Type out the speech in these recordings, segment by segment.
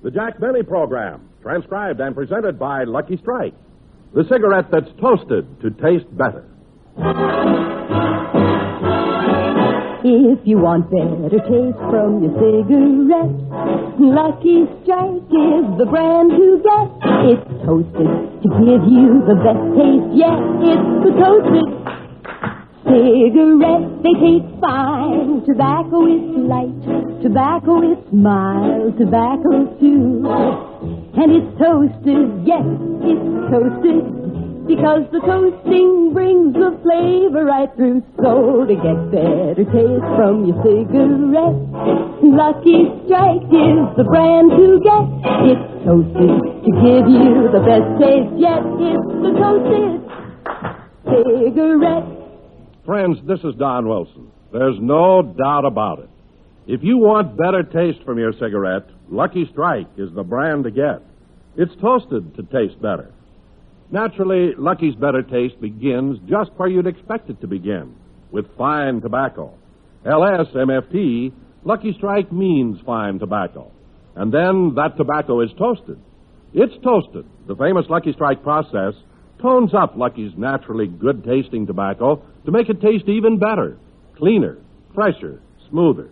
The Jack Benny Program, transcribed and presented by Lucky Strike, the cigarette that's toasted to taste better. If you want better taste from your cigarette, Lucky Strike is the brand to get. It's toasted to give you the best taste yet. It's the toasted cigarette. They taste fine. Tobacco is light. Tobacco is mild. Tobacco too. And it's toasted, yes, it's toasted, because the toasting brings the flavor right through. So to get better taste from your cigarette, Lucky Strike is the brand to get. It's toasted to give you the best taste yet. It's the toasted cigarette. Friends, this is Don Wilson. There's no doubt about it. If you want better taste from your cigarette, Lucky Strike is the brand to get. It's toasted to taste better. Naturally, Lucky's better taste begins just where you'd expect it to begin, with fine tobacco. LSMFT, Lucky Strike means fine tobacco. And then that tobacco is toasted. It's toasted. The famous Lucky Strike process tones up Lucky's naturally good-tasting tobacco to make it taste even better, cleaner, fresher, smoother.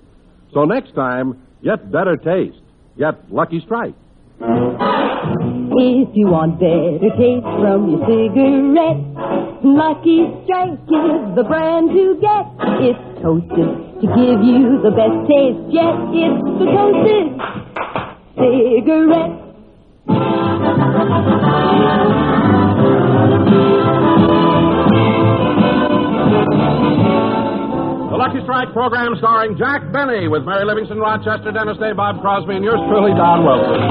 So next time, get better taste. Get Lucky Strike. If you want better taste from your cigarette, Lucky Strike is the brand to get. It's toasted to give you the best taste yet. It's the toasted cigarette. The Lucky Strike program starring Jack Benny with Mary Livingston, Rochester, Dennis Day, Bob Crosby, and yours truly, Don Wilson.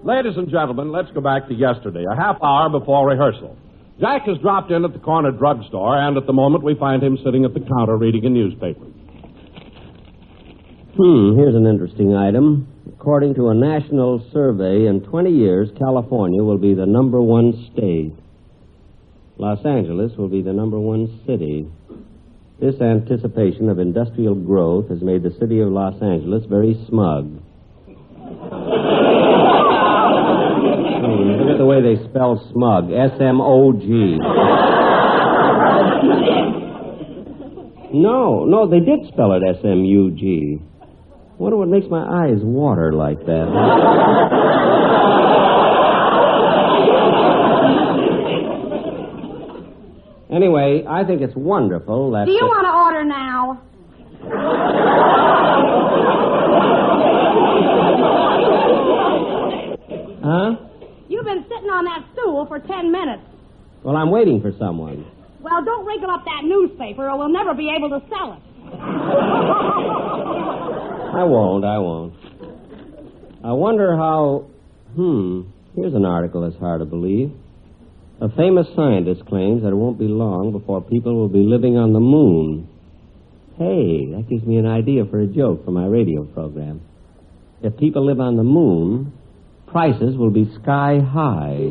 Ladies and gentlemen, let's go back to yesterday, a half hour before rehearsal. Jack has dropped in at the corner drugstore, and at the moment we find him sitting at the counter reading a newspaper. Here's an interesting item. According to a national survey, in 20 years, California will be the number one state. Los Angeles will be the number one city. This anticipation of industrial growth has made the city of Los Angeles very smug. Look at the way they spell smug. S-M-O-G. No, they did spell it S-M-U-G. Wonder what makes my eyes water like that. Anyway, I think it's wonderful that... Do you want to order now? Huh? You've been sitting on that stool for 10 minutes. Well, I'm waiting for someone. Well, don't wrinkle up that newspaper or we'll never be able to sell it. I won't. I wonder how... Here's an article that's hard to believe. A famous scientist claims that it won't be long before people will be living on the moon. Hey, that gives me an idea for a joke for my radio program. If people live on the moon, prices will be sky high.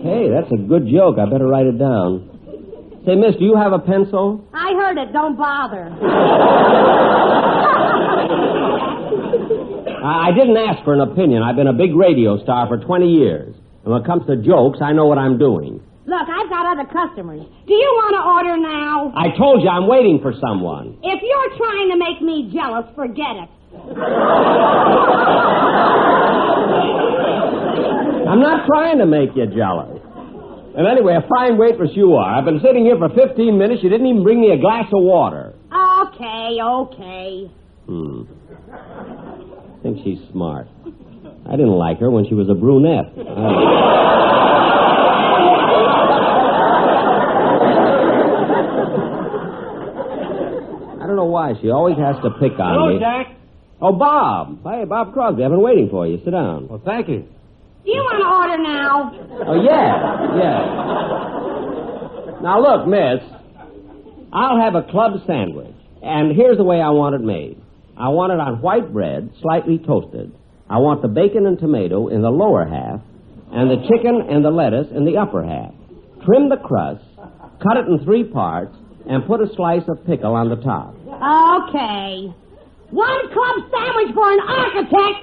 Hey, that's a good joke. I better write it down. Say, miss, do you have a pencil? I heard it. Don't bother. I didn't ask for an opinion. I've been a big radio star for 20 years. And when it comes to jokes, I know what I'm doing. Look, I've got other customers. Do you want to order now? I told you I'm waiting for someone. If you're trying to make me jealous, forget it. I'm not trying to make you jealous. And anyway, a fine waitress you are. I've been sitting here for 15 minutes. You didn't even bring me a glass of water. Okay. I think she's smart. I didn't like her when she was a brunette. I don't know why. She always has to pick on me. Hello, Jack. Oh, Bob. Hey, Bob Crosby. I've been waiting for you. Sit down. Well, thank you. Do you want to order now? Oh, yeah. Now, look, miss, I'll have a club sandwich, and here's the way I want it made. I want it on white bread, slightly toasted. I want the bacon and tomato in the lower half, and the chicken and the lettuce in the upper half. Trim the crust, cut it in 3 parts, and put a slice of pickle on the top. Okay. 1 club sandwich for an architect.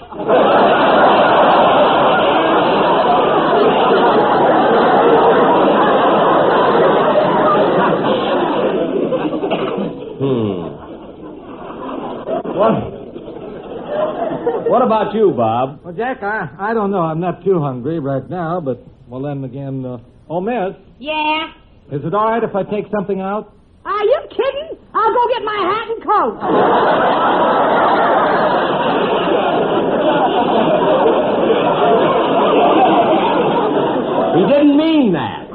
What about you, Bob? Well, Jack, I don't know. I'm not too hungry right now, but, well, then again, oh, miss, Yeah? is it all right if I take something out? Are you kidding? I'll go get my hat and coat. He didn't mean that.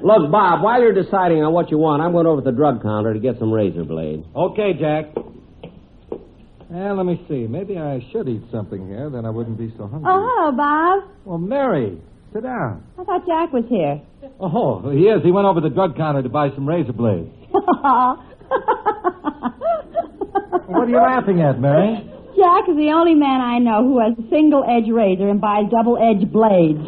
Look, Bob, while you're deciding on what you want, I'm going over to the drug counter to get some razor blades. Okay, Jack. Let me see. Maybe I should eat something here, then I wouldn't be so hungry. Oh, hello, Bob. Well, Mary, sit down. I thought Jack was here. Oh, he is. He went over to the drug counter to buy some razor blades. What are you laughing at, Mary? Jack is the only man I know who has a single-edge razor and buys double-edge blades.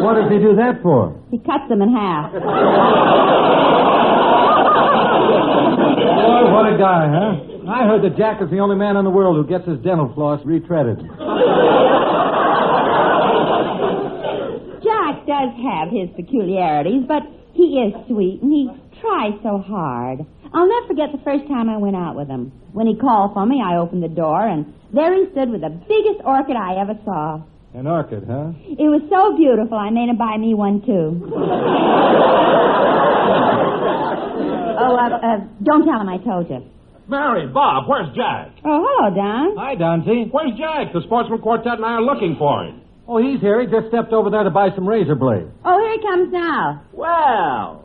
What does he do that for? He cuts them in half. Boy, what a guy, huh? I heard that Jack is the only man in the world who gets his dental floss retreaded. Jack does have his peculiarities, but he is sweet, and he tries so hard. I'll never forget the first time I went out with him. When he called for me, I opened the door, and there he stood with the biggest orchid I ever saw. An orchid, huh? It was so beautiful, I made him buy me one, too. Don't tell him I told you. Mary, Bob, where's Jack? Oh, hello, Don. Hi, Donzie. Where's Jack? The Sportsman Quartet and I are looking for him. Oh, he's here. He just stepped over there to buy some razor blades. Oh, here he comes now. Well,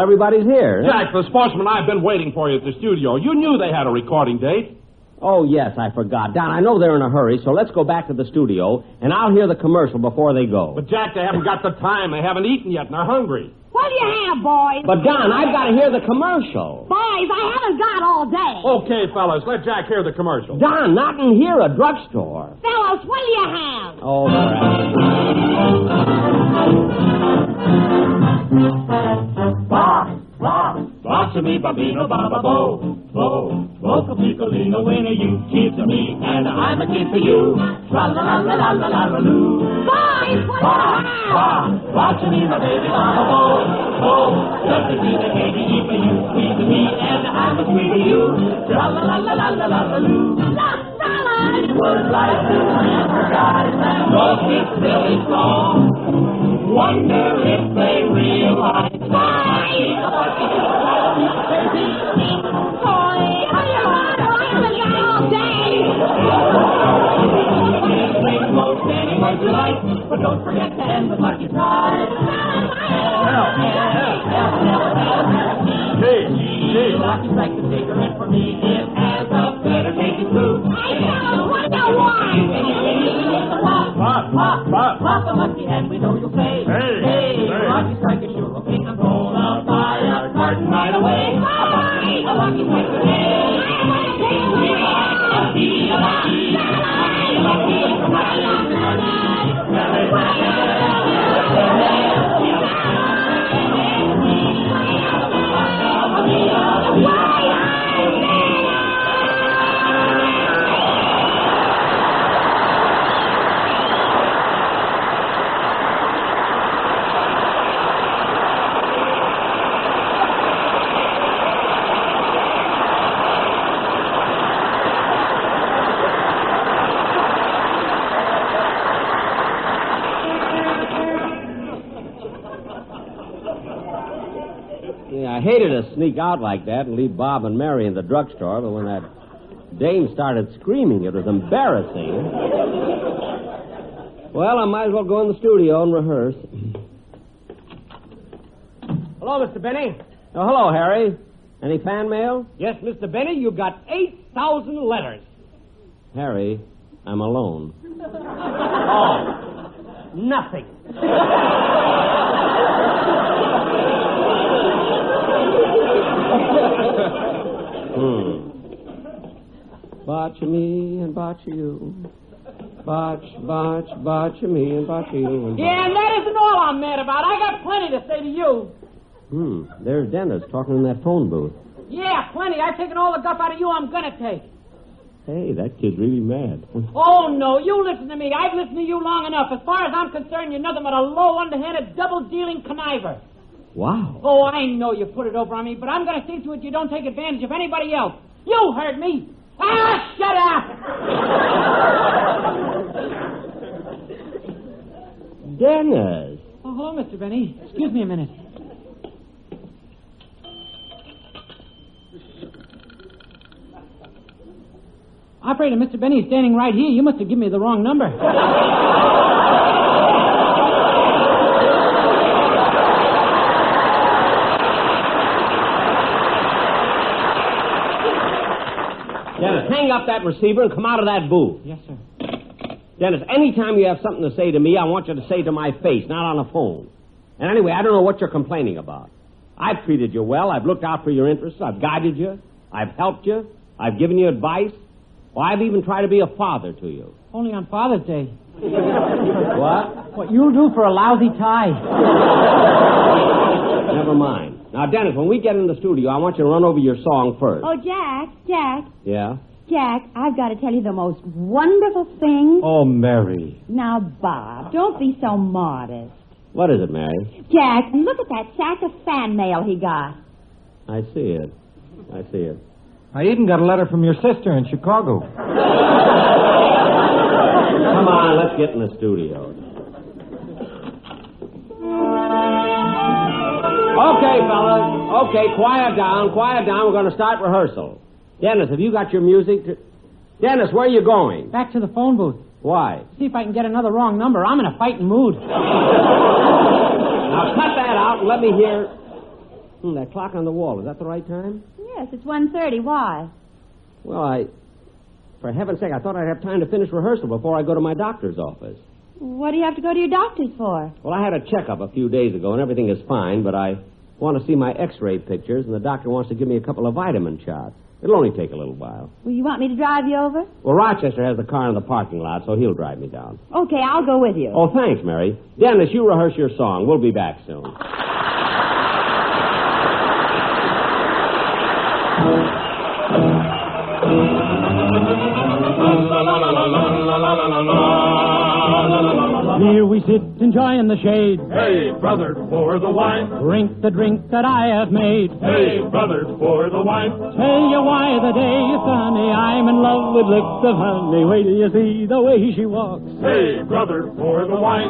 everybody's here. Jack, the Sportsman and I have been waiting for you at the studio. You knew they had a recording date. Oh, yes, I forgot. Don, I know they're in a hurry, so let's go back to the studio, and I'll hear the commercial before they go. But, Jack, they haven't got the time. They haven't eaten yet, and they're hungry. What do you have, boys? But, Don, I've got to hear the commercial. Boys, I haven't got all day. Okay, fellas, let Jack hear the commercial. Don, not in here, a drugstore. Fellas, what do you have? Oh, crap. Watch me, babino, baba, bo, bo, boca, piccolino, winner, you kid to me, and I'm a kid to you. Tra la la la la la la la loo. Boys, what do you have? Watch me, my baby, baba, bo, bo, just to be the baby, for you, sweet to me, and I'm a sweet to you. Tra la la la la la la la loo. Look, fellas. Words like this, guys, and both it's really strong. Wonder if they realize but don't forget to end with lucky prize. Hey, Lucky's like the cigarette for me. It has a better taste too. Hey, fellas, what do you want? Pop a lucky and we know you'll say, hey, Lucky Strike is sure okay. I'm going out by a carton right away. A Lucky Strike for I hated to sneak out like that and leave Bob and Mary in the drugstore, but when that dame started screaming, it was embarrassing. Well, I might as well go in the studio and rehearse. Hello, Mr. Benny. Oh, hello, Harry. Any fan mail? Yes, Mr. Benny, you got 8,000 letters. Harry, I'm alone. Oh, nothing. Botcha me and botcha you. Botch me and botcha you. And Yeah, and that isn't all I'm mad about. I got plenty to say to you. There's Dennis talking in that phone booth. Yeah, plenty. I've taken all the guff out of you I'm going to take. Hey, that kid's really mad. Oh, no, you listen to me. I've listened to you long enough. As far as I'm concerned, you're nothing but a low, underhanded, double-dealing conniver. Wow. Oh, I know you put it over on me, but I'm going to see to it you don't take advantage of anybody else. You heard me. Ah, shut up! Dennis. Oh, hello, Mr. Benny. Excuse me a minute. Operator, Mr. Benny's standing right here. You must have given me the wrong number. Dennis, hang up that receiver and come out of that booth. Yes, sir. Dennis, anytime you have something to say to me, I want you to say to my face, not on the phone. And anyway, I don't know what you're complaining about. I've treated you well. I've looked out for your interests. I've guided you. I've helped you. I've given you advice. Well, I've even tried to be a father to you. Only on Father's Day. What? What you'll do for a lousy tie. Never mind. Now, Dennis, when we get in the studio, I want you to run over your song first. Oh, Jack. Yeah? Jack, I've got to tell you the most wonderful thing. Oh, Mary. Now, Bob, don't be so modest. What is it, Mary? Jack, look at that sack of fan mail he got. I see it. I even got a letter from your sister in Chicago. Come on, let's get in the studio. Okay, fellas. Okay, quiet down. We're going to start rehearsal. Dennis, have you got your music? Dennis, where are you going? Back to the phone booth. Why? See if I can get another wrong number. I'm in a fighting mood. Now, cut that out and let me hear... that clock on the wall, is that the right time? Yes, it's 1:30. Why? Well, for heaven's sake, I thought I'd have time to finish rehearsal before I go to my doctor's office. What do you have to go to your doctor's for? Well, I had a checkup a few days ago, and everything is fine, but I want to see my x-ray pictures, and the doctor wants to give me a couple of vitamin shots. It'll only take a little while. Well, you want me to drive you over? Well, Rochester has the car in the parking lot, so he'll drive me down. Okay, I'll go with you. Oh, thanks, Mary. Dennis, you rehearse your song. We'll be back soon. Here we sit enjoying the shade. Hey, brother, pour the wine. Drink the drink that I have made. Hey, brother, pour the wine. Tell you why the day is sunny. I'm in love with licks of honey. Wait till you see the way she walks. Hey, brother, pour the wine.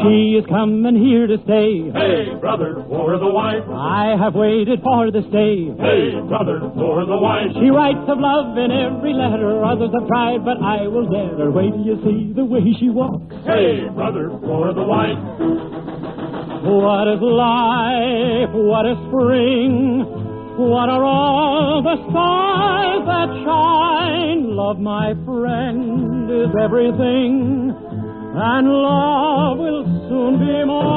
She is coming here to stay. Hey, brother, pour the wine. I have waited for this day. Hey, brother, pour the wine. She writes of love in every letter. Others have tried, but I will get her. Wait till you see the way she walks. Hey, brother, pour the wine. What is life? What is spring? What are all the stars that shine? Love, my friend, is everything, and love will soon be mine.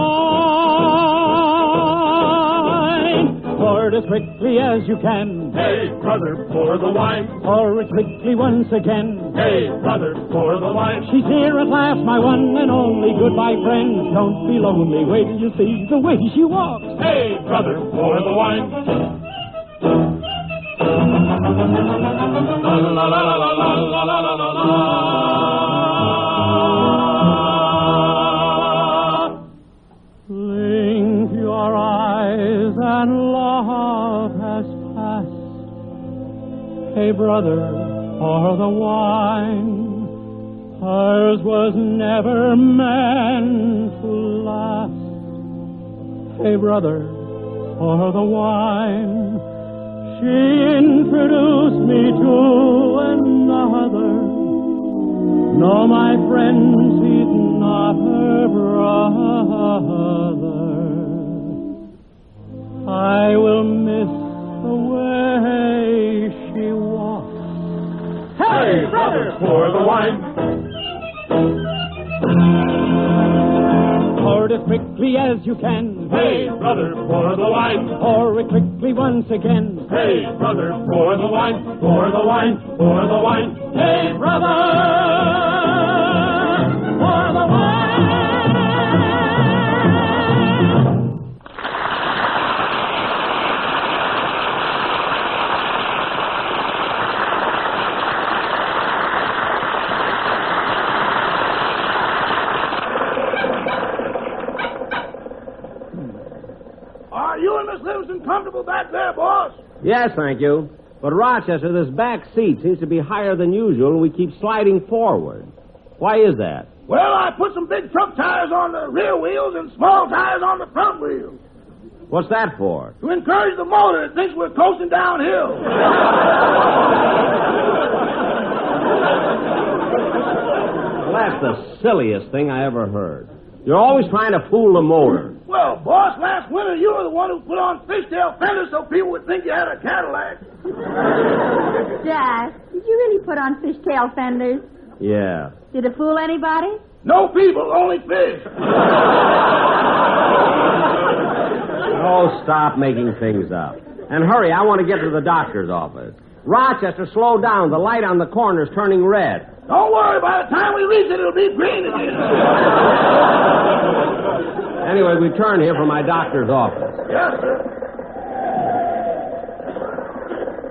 Pour it as quickly as you can. Hey, brother, pour the wine. Pour it quickly once again. Hey, brother, pour the wine. She's here at last, my one and only. Goodbye, friends, don't be lonely. Wait till you see the way she walks. Hey, brother, pour the wine. La la la la la la la la la la. Blink your eyes and love has passed. Hey, brother, pour the wine. Hers was never meant to last. Hey, brother, pour the wine. She introduced me to another. No, my friends, he's not her brother. I brother, pour the wine. Pour it quickly as you can. Hey, brother, pour the wine. Pour it quickly once again. Hey, brother, pour the wine. Pour the wine. Pour the wine. Hey, brother, pour the wine. Are you and Miss Livingston comfortable back there, boss? Yes, thank you. But, Rochester, this back seat seems to be higher than usual, and we keep sliding forward. Why is that? Well, I put some big truck tires on the rear wheels and small tires on the front wheels What's that for? to encourage the motor that thinks we're coasting downhill. Well, that's the silliest thing I ever heard. You're always trying to fool the motor. Well, boss, last winter you were the one who put on fishtail fenders so people would think you had a Cadillac. Jack, did you really put on fishtail fenders? Yeah. Did it fool anybody? No people, only fish. Oh, stop making things up. And hurry, I want to get to the doctor's office. Rochester, slow down. The light on the corner's turning red. Don't worry, by the time we reach it, it'll be green again. Anyway, we turn here for my doctor's office. Yes, sir.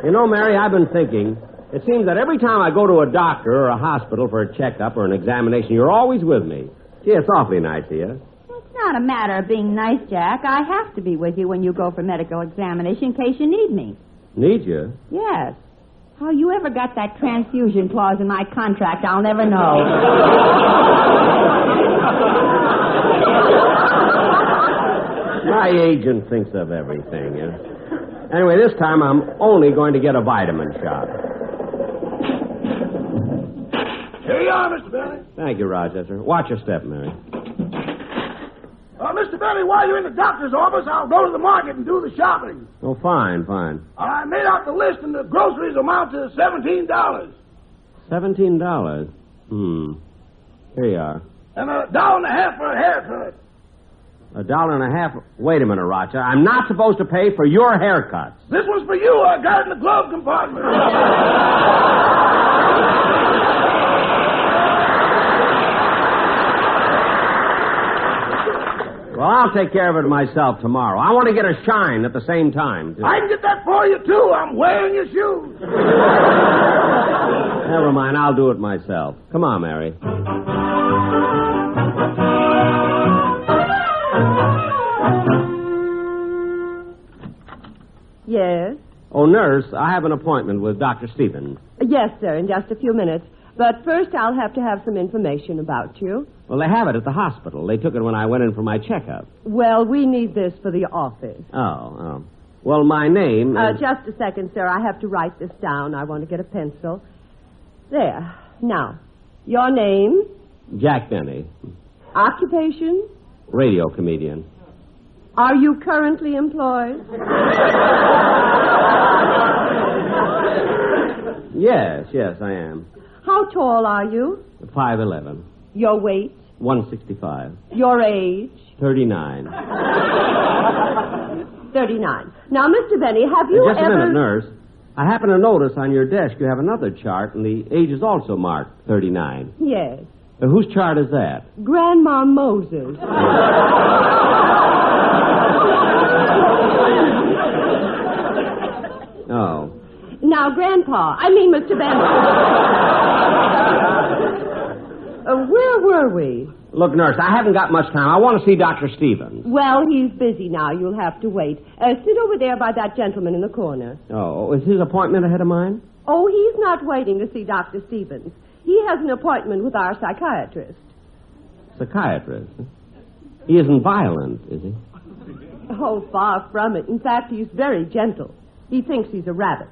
You know, Mary, I've been thinking, it seems that every time I go to a doctor or a hospital for a checkup or an examination, you're always with me. Gee, it's awfully nice of you. It's not a matter of being nice, Jack. I have to be with you when you go for medical examination in case you need me. Need you? Yes. How you ever got that transfusion clause in my contract, I'll never know. My agent thinks of everything. Anyway, this time I'm only going to get a vitamin shot. Here you are, Mr. Bentley. Thank you, Rochester. Watch your step, Mary. Mr. Bentley, while you're in the doctor's office, I'll go to the market and do the shopping. Oh, fine, fine. I made out the list, and the groceries amount to $17. $17? Here you are. And $1.50 for a haircut. $1.50? Wait a minute, Rochester. I'm not supposed to pay for your haircuts. This one's for you. I got it in the glove compartment. Well, I'll take care of it myself tomorrow. I want to get a shine at the same time, too. I can get that for you, too. I'm wearing your shoes. Never mind. I'll do it myself. Come on, Mary. Yes? Oh, nurse, I have an appointment with Dr. Stevens. Yes, sir, in just a few minutes. But first I'll have to have some information about you. Well, they have it at the hospital. They took it when I went in for my checkup. Well, we need this for the office. Oh. Well, my name is... Just a second, sir. I have to write this down. I want to get a pencil. There. Now, your name? Jack Benny. Occupation? Radio comedian. Are you currently employed? Yes, I am. How tall are you? 5'11". Your weight? 165. Your age? 39. 39. Now, Mr. Benny, have you Just a minute, nurse. I happen to notice on your desk you have another chart, and the age is also marked 39. Yes. Whose chart is that? Grandma Moses. Oh. Now, Mr. Benny. Where were we? Look, nurse, I haven't got much time. I want to see Dr. Stevens. Well, he's busy now. You'll have to wait. Sit over there by that gentleman in the corner. Oh, is his appointment ahead of mine? Oh, he's not waiting to see Dr. Stevens. He has an appointment with our psychiatrist. Psychiatrist? He isn't violent, is he? Oh, far from it. In fact, he's very gentle. He thinks he's a rabbit.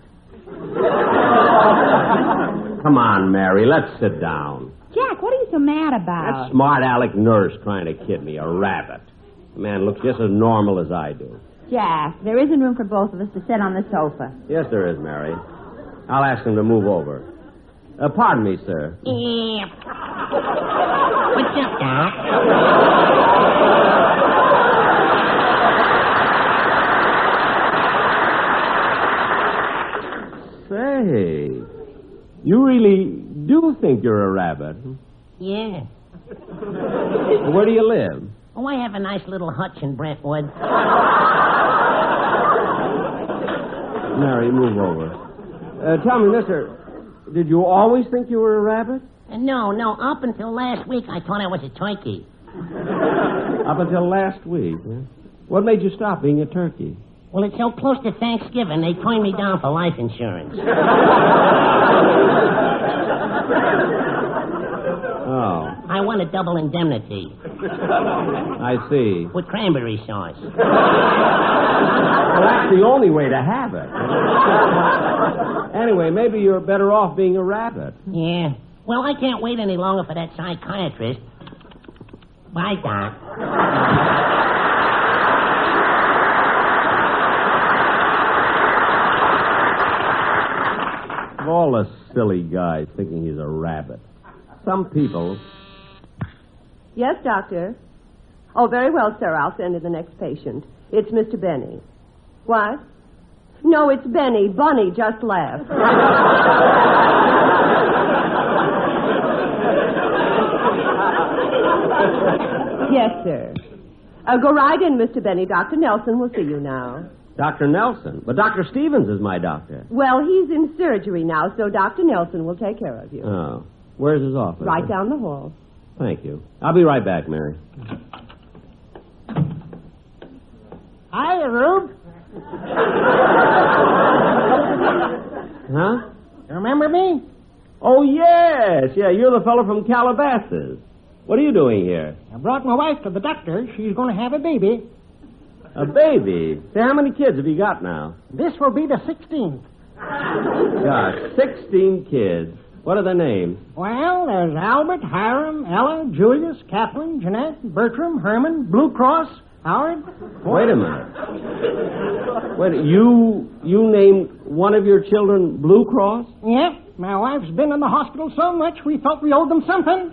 Come on, Mary, let's sit down. Jack, what are you so mad about? That smart aleck nurse trying to kid me, a rabbit. The man looks just as normal as I do. Jack, there isn't room for both of us to sit on the sofa. Yes, there is, Mary. I'll ask him to move over. Pardon me, sir. What's up, Doc? Say, you really do think you're a rabbit? Yeah. Where do you live? Oh, I have a nice little hutch in Brentwood. Mary, move over. Tell me, mister, did you always think you were a rabbit? No. Up until last week, I thought I was a turkey. Up until last week, huh? What made you stop being a turkey? Well, it's so close to Thanksgiving, they turned me down for life insurance. Oh. I want a double indemnity. I see. With cranberry sauce. Well, that's the only way to have it. Anyway, maybe you're better off being a rabbit. Yeah. Well, I can't wait any longer for that psychiatrist. Bye, Doc. Of all the silly guys thinking he's a rabbit. Some people... Yes, doctor. Oh, very well, sir. I'll send in the next patient. It's Mr. Benny. What? No, it's Benny. Bunny just left. Yes, sir. Go right in, Mr. Benny. Dr. Nelson will see you now. Dr. Nelson? But Dr. Stevens is my doctor. Well, he's in surgery now, so Dr. Nelson will take care of you. Oh. Where's his office? Right down the hall. Thank you. I'll be right back, Mary. Hi, Rube. Huh? You remember me? Oh, yes. Yeah, you're the fellow from Calabasas. What are you doing here? I brought my wife to the doctor. She's going to have a baby. A baby? Say, how many kids have you got now? This will be the 16th. Gosh, 16 kids. What are their names? Well, there's Albert, Hiram, Ella, Julius, Catherine, Jeanette, Bertram, Herman, Blue Cross, Howard. Wait a minute. You named one of your children Blue Cross? Yep. My wife's been in the hospital so much we felt we owed them something.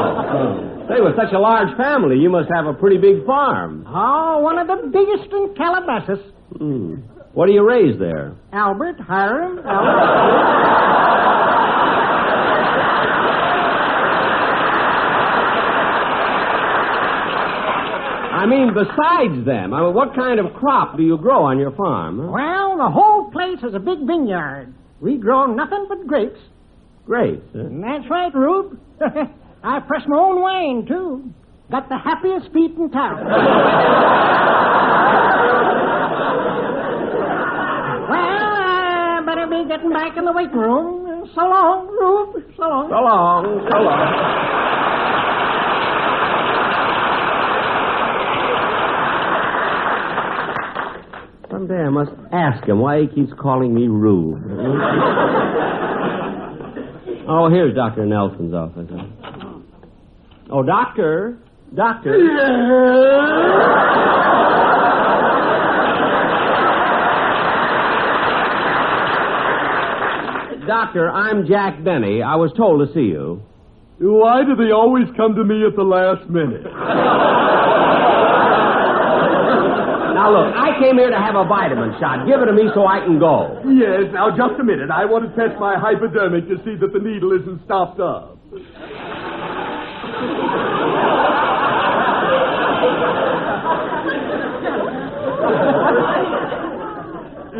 Oh. Say, with such a large family, you must have a pretty big farm. Oh, one of the biggest in Calabasas. What do you raise there? Albert, Hiram, Ella. I mean, besides them, what kind of crop do you grow on your farm? Huh? Well, the whole place is a big vineyard. We grow nothing but grapes. Grapes, huh? That's right, Rube. I press my own wine, too. Got the happiest feet in town. Well, I better be getting back in the waiting room. So long, Rube. So long. So long. So long. Someday I must ask him why he keeps calling me Rube. Oh, here's Dr. Nelson's office. Oh, Doctor. Doctor. Doctor, I'm Jack Benny. I was told to see you. Why do they always come to me at the last minute? Now, look, I came here to have a vitamin shot. Give it to me so I can go. Yes, now, just a minute. I want to test my hypodermic to see that the needle isn't stopped up.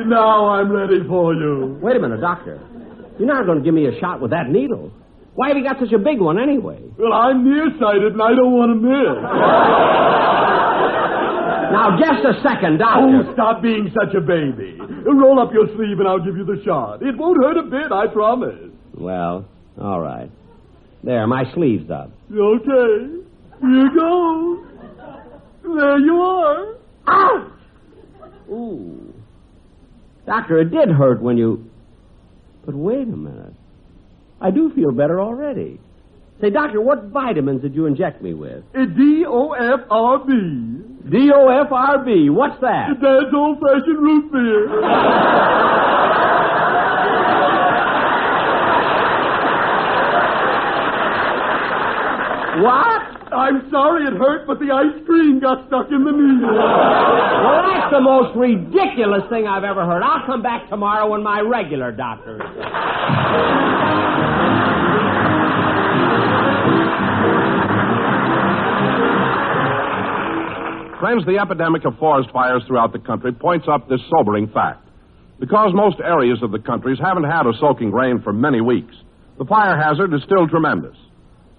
Now I'm ready for you. Wait a minute, Doctor. You're not going to give me a shot with that needle. Why have you got such a big one anyway? Well, I'm nearsighted and I don't want to miss. Now, just a second, Doctor. Oh, stop being such a baby. Roll up your sleeve and I'll give you the shot. It won't hurt a bit, I promise. Well, all right. There, my sleeve's up. Okay. Here goes. There you are. Ow! Ooh. Doctor, it did hurt when you... But wait a minute. I do feel better already. Say, Doctor, what vitamins did you inject me with? D-O-F-R-B. D-O-F-R-B. What's that? Dad's old-fashioned root beer. What? I'm sorry it hurt, but the ice cream got stuck in the needle. Well, that's the most ridiculous thing I've ever heard. I'll come back tomorrow when my regular doctor is there. Friends, the epidemic of forest fires throughout the country points up this sobering fact. Because most areas of the countries haven't had a soaking rain for many weeks, the fire hazard is still tremendous.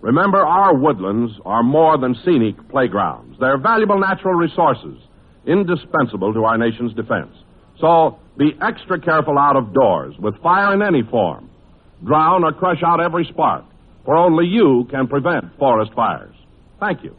Remember, our woodlands are more than scenic playgrounds. They're valuable natural resources, indispensable to our nation's defense. So be extra careful out of doors with fire in any form. Drown or crush out every spark, for only you can prevent forest fires. Thank you.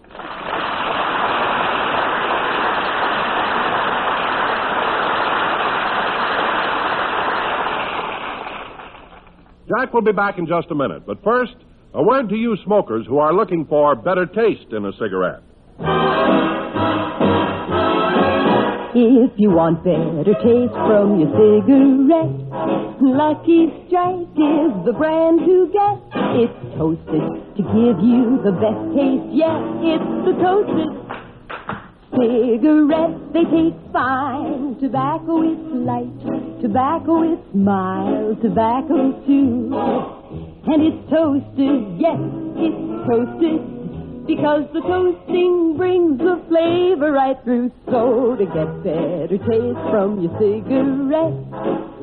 Jack will be back in just a minute, but first, a word to you smokers who are looking for better taste in a cigarette. If you want better taste from your cigarette, Lucky Strike is the brand to get. It's toasted to give you the best taste yet. It's the toasted cigarette. They taste fine. Tobacco is light. Tobacco is mild. Tobacco too. And it's toasted, yes, it's toasted. Because the toasting brings the flavor right through. So to get better taste from your cigarette,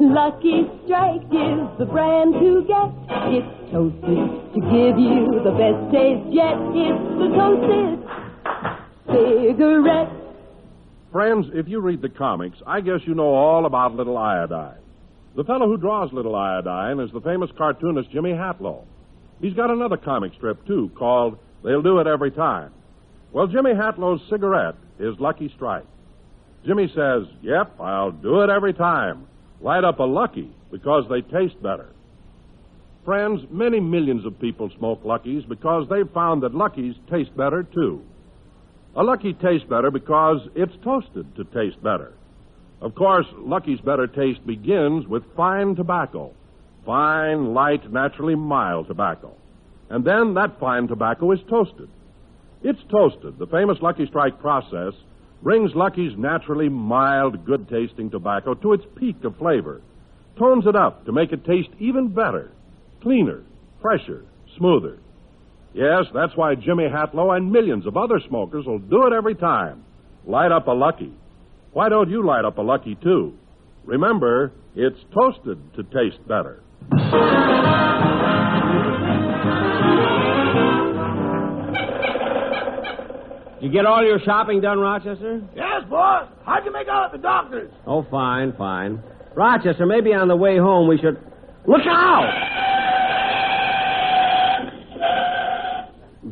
Lucky Strike is the brand to get. It's toasted to give you the best taste yet. It's the toasted cigarette. Friends, if you read the comics, I guess you know all about Little Iodine. The fellow who draws Little Iodine is the famous cartoonist Jimmy Hatlow. He's got another comic strip, too, called They'll Do It Every Time. Well, Jimmy Hatlow's cigarette is Lucky Strike. Jimmy says, yep, I'll do it every time. Light up a Lucky because they taste better. Friends, many millions of people smoke Luckies because they've found that Luckies taste better, too. A Lucky tastes better because it's toasted to taste better. Of course, Lucky's better taste begins with fine tobacco. Fine, light, naturally mild tobacco. And then that fine tobacco is toasted. It's toasted. The famous Lucky Strike process brings Lucky's naturally mild, good-tasting tobacco to its peak of flavor, tones it up to make it taste even better, cleaner, fresher, smoother. Yes, that's why Jimmy Hatlow and millions of other smokers will do it every time. Light up a Lucky. Why don't you light up a Lucky, too? Remember, it's toasted to taste better. You get all your shopping done, Rochester? Yes, boss. How'd you make out at the doctor's? Oh, fine, fine. Rochester, maybe on the way home we should... Look out!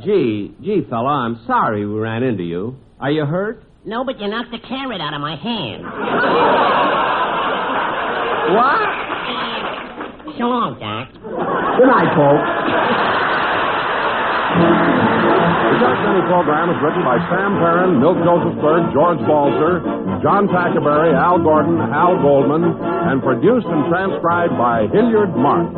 Gee, fella, I'm sorry we ran into you. Are you hurt? No, but you knocked the carrot out of my hand. What? So long, Doc. Good night, folks. The Jack Benny program is written by Sam Perrin, Milt Josephsberg, George Balzer, John Tackerberry, Al Gordon, Hal Goldman, and produced and transcribed by Hilliard Marks.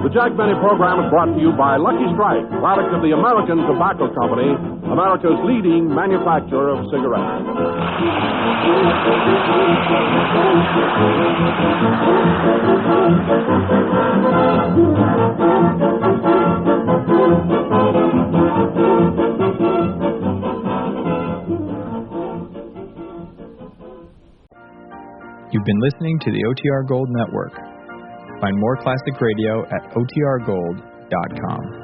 The Jack Benny program is brought to you by Lucky Strike, product of the American Tobacco Company, America's leading manufacturer of cigarettes. You've been listening to the OTR Gold Network. Find more classic radio at otrgold.com.